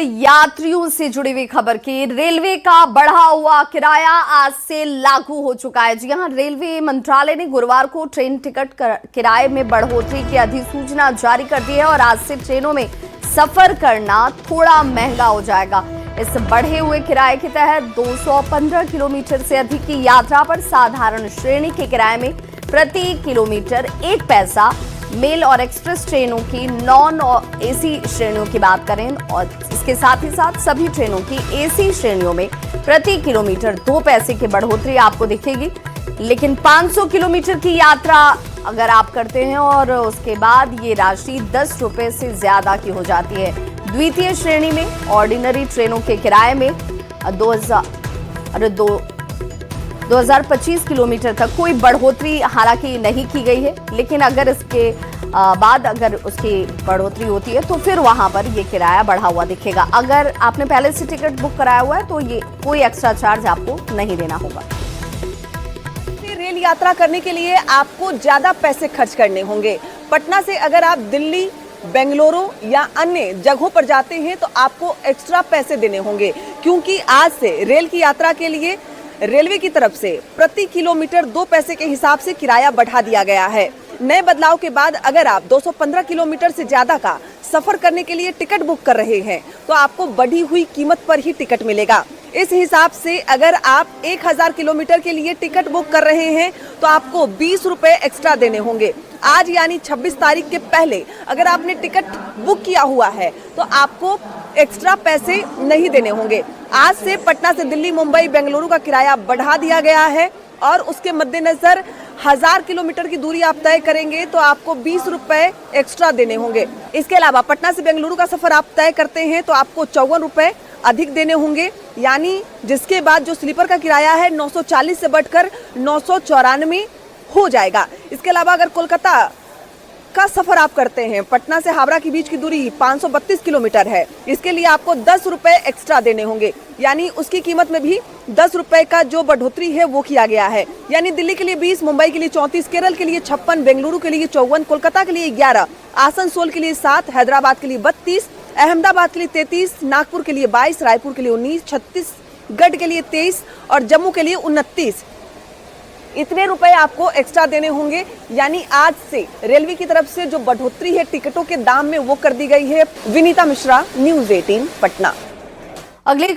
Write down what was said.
यात्रियों से जुड़ी हुई खबर की। रेलवे का बढ़ा हुआ किराया आज से लागू हो चुका है। जी हां, रेलवे मंत्रालय ने गुरुवार को ट्रेन टिकट किराए में बढ़ोतरी की अधिसूचना जारी कर दी है और आज से ट्रेनों में सफर करना थोड़ा महंगा हो जाएगा। इस बढ़े हुए किराए के तहत 215 किलोमीटर से अधिक की यात्रा पर साधारण श्रेणी के किराए में प्रति किलोमीटर 1 पैसा, मेल और एक्सप्रेस ट्रेनों की नॉन एसी श्रेणियों की बात करें और इसके साथ ही साथ सभी ट्रेनों की एसी श्रेणियों में प्रति किलोमीटर 2 पैसे की बढ़ोतरी आपको दिखेगी। लेकिन 500 किलोमीटर की यात्रा अगर आप करते हैं और उसके बाद ये राशि 10 रुपए से ज्यादा की हो जाती है। द्वितीय श्रेणी में ऑर्डिनरी ट्रेनों के किराए में 2025 किलोमीटर तक कोई बढ़ोतरी हालांकि नहीं की गई है, लेकिन अगर इसके बाद अगर उसकी बढ़ोतरी होती है तो फिर वहां पर ये किराया बढ़ा हुआ दिखेगा। अगर आपने पहले से टिकट बुक कराया हुआ है तो ये कोई एक्स्ट्रा चार्ज आपको नहीं देना होगा। रेल यात्रा करने के लिए आपको ज्यादा पैसे खर्च करने होंगे। पटना से अगर आप दिल्ली, बेंगलुरु या अन्य जगहों पर जाते हैं तो आपको एक्स्ट्रा पैसे देने होंगे, क्योंकि आज से रेल की यात्रा के लिए रेलवे की तरफ से प्रति किलोमीटर 2 पैसे के हिसाब से किराया बढ़ा दिया गया है। नए बदलाव के बाद अगर आप 215 किलोमीटर से ज्यादा का सफर करने के लिए टिकट बुक कर रहे हैं तो आपको बढ़ी हुई कीमत पर ही टिकट मिलेगा। इस हिसाब से अगर आप 1000 किलोमीटर के लिए टिकट बुक कर रहे हैं तो आपको 20 रुपए एक्स्ट्रा देने होंगे। आज यानी 26 तारीख के पहले अगर आपने टिकट बुक किया हुआ है तो आपको एक्स्ट्रा पैसे नहीं देने होंगे। आज से पटना से दिल्ली, मुंबई, बेंगलुरु का किराया बढ़ा दिया गया है और उसके मद्देनजर 1000 किलोमीटर की दूरी आप तय करेंगे तो आपको 20 रुपए एक्स्ट्रा देने होंगे। इसके अलावा पटना से बेंगलुरु का सफर आप तय करते हैं तो आपको 54 रुपए अधिक देने होंगे, यानी जिसके बाद जो स्लीपर का किराया है 940 से बढ़कर 994 हो जाएगा। इसके अलावा अगर कोलकाता का सफर आप करते हैं, पटना से हावड़ा के बीच की दूरी 532 किलोमीटर है, इसके लिए आपको 10 रुपए एक्स्ट्रा देने होंगे, यानी उसकी कीमत में भी 10 रुपए का जो बढ़ोतरी है वो किया गया है। यानी दिल्ली के लिए 20, मुंबई के लिए 34, केरल के लिए 56, बेंगलुरु के लिए 54, कोलकाता के लिए 11, आसनसोल के लिए 7, हैदराबाद के लिए 32, अहमदाबाद के लिए 33, नागपुर के लिए 22, रायपुर के लिए 19, छत्तीसगढ़ के लिए 23 और जम्मू के लिए 29। इतने रुपए आपको एक्स्ट्रा देने होंगे। यानी आज से रेलवे की तरफ से जो बढ़ोतरी है टिकटों के दाम में वो कर दी गई है। विनीता मिश्रा, न्यूज़ 18 पटना। अगली